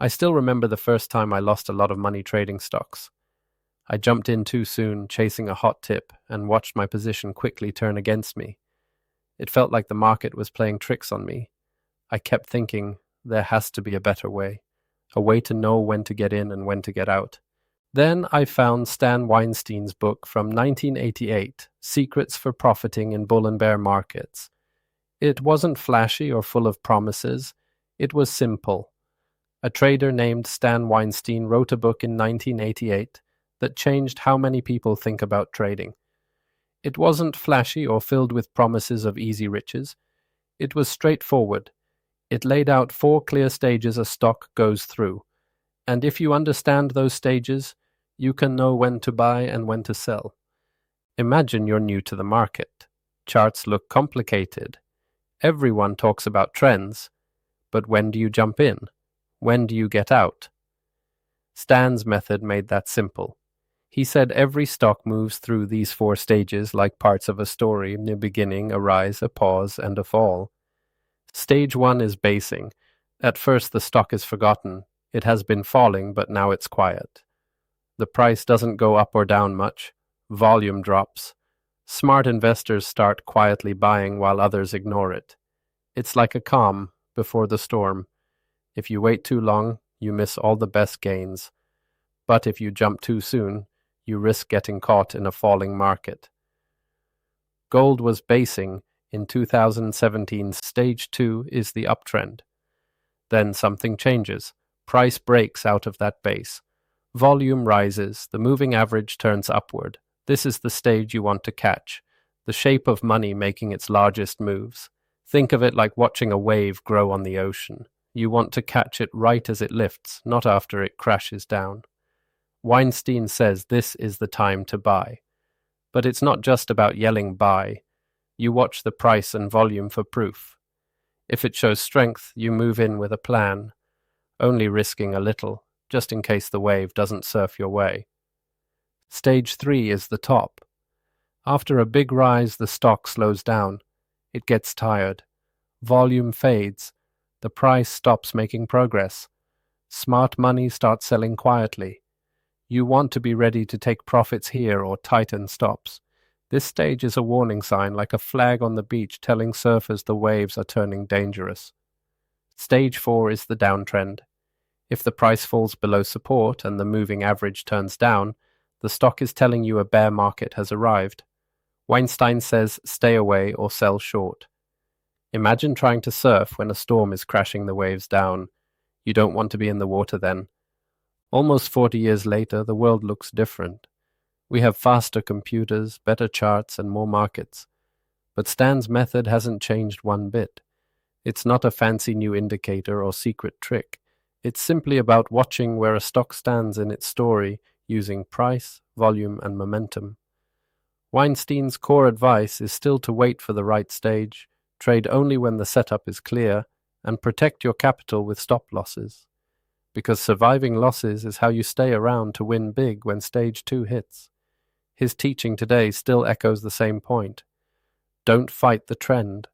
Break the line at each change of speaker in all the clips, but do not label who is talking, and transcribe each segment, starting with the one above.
I still remember the first time I lost a lot of money trading stocks. I jumped in too soon, chasing a hot tip, and watched my position quickly turn against me. It felt like the market was playing tricks on me. I kept thinking, there has to be a way to know when to get in and when to get out. Then I found Stan Weinstein's book from 1988, Secrets for Profiting in Bull and Bear Markets. It wasn't flashy or full of promises. It was simple. A trader named Stan Weinstein wrote a book in 1988 that changed how many people think about trading. It wasn't flashy or filled with promises of easy riches. It was straightforward. It laid out 4 clear stages a stock goes through. And if you understand those stages, you can know when to buy and when to sell. Imagine you're new to the market. Charts look complicated. Everyone talks about trends. But when do you jump in? When do you get out? Stan's method made that simple. He said every stock moves through these 4 stages like parts of a story: a beginning, a rise, a pause, and a fall. Stage 1 is basing. At first the stock is forgotten. It has been falling, but now it's quiet. The price doesn't go up or down much. Volume drops. Smart investors start quietly buying while others ignore it. It's like a calm before the storm. If you wait too long, you miss all the best gains. But if you jump too soon, you risk getting caught in a falling market. Gold was basing in 2017. Stage 2 is the uptrend. Then something changes. Price breaks out of that base. Volume rises. The moving average turns upward. This is the stage you want to catch. The shape of money making its largest moves. Think of it like watching a wave grow on the ocean. You want to catch it right as it lifts, not after it crashes down. Weinstein says this is the time to buy. But it's not just about yelling buy. You watch the price and volume for proof. If it shows strength, you move in with a plan, only risking a little, just in case the wave doesn't surf your way. Stage 3 is the top. After a big rise, the stock slows down. It gets tired. Volume fades. The price stops making progress. Smart money starts selling quietly. You want to be ready to take profits here or tighten stops. This stage is a warning sign, like a flag on the beach telling surfers the waves are turning dangerous. Stage 4 is the downtrend. If the price falls below support and the moving average turns down, the stock is telling you a bear market has arrived. Weinstein says stay away or sell short. Imagine trying to surf when a storm is crashing the waves down. You don't want to be in the water then. Almost 40 years later, the world looks different. We have faster computers, better charts, and more markets. But Stan's method hasn't changed one bit. It's not a fancy new indicator or secret trick. It's simply about watching where a stock stands in its story using price, volume, and momentum. Weinstein's core advice is still to wait for the right stage, trade only when the setup is clear, and protect your capital with stop losses. Because surviving losses is how you stay around to win big when stage 2 hits. His teaching today still echoes the same point. Don't fight the trend.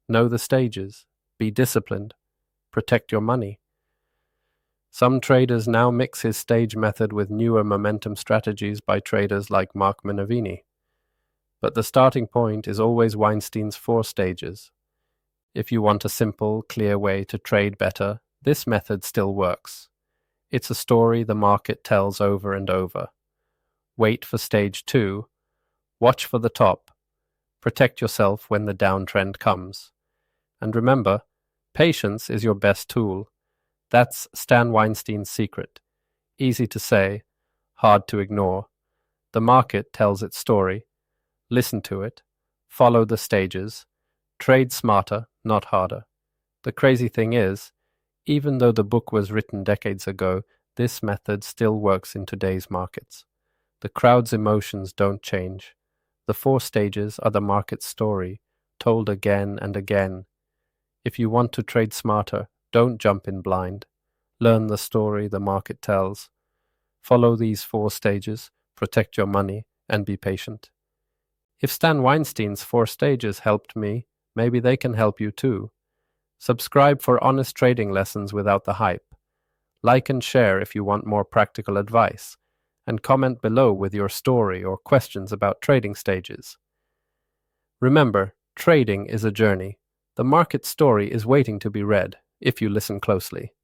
Know the stages. Be disciplined. Protect your money. Some traders now mix his stage method with newer momentum strategies by traders like Mark Minervini. But the starting point is always Weinstein's 4 stages. If you want a simple, clear way to trade better, this method still works. It's a story the market tells over and over. Wait for stage 2. Watch for the top. Protect yourself when the downtrend comes. And remember, patience is your best tool. That's Stan Weinstein's secret. Easy to say, hard to ignore. The market tells its story. Listen to it. Follow the stages. Trade smarter, not harder. The crazy thing is, even though the book was written decades ago, this method still works in today's markets. The crowd's emotions don't change. The 4 stages are the market's story, told again and again. If you want to trade smarter, don't jump in blind. Learn the story the market tells. Follow these 4 stages, protect your money, and be patient. If Stan Weinstein's 4 stages helped me, maybe they can help you too. Subscribe for honest trading lessons without the hype. Like and share if you want more practical advice, and comment below with your story or questions about trading stages. Remember, trading is a journey. The market story is waiting to be read if you listen closely.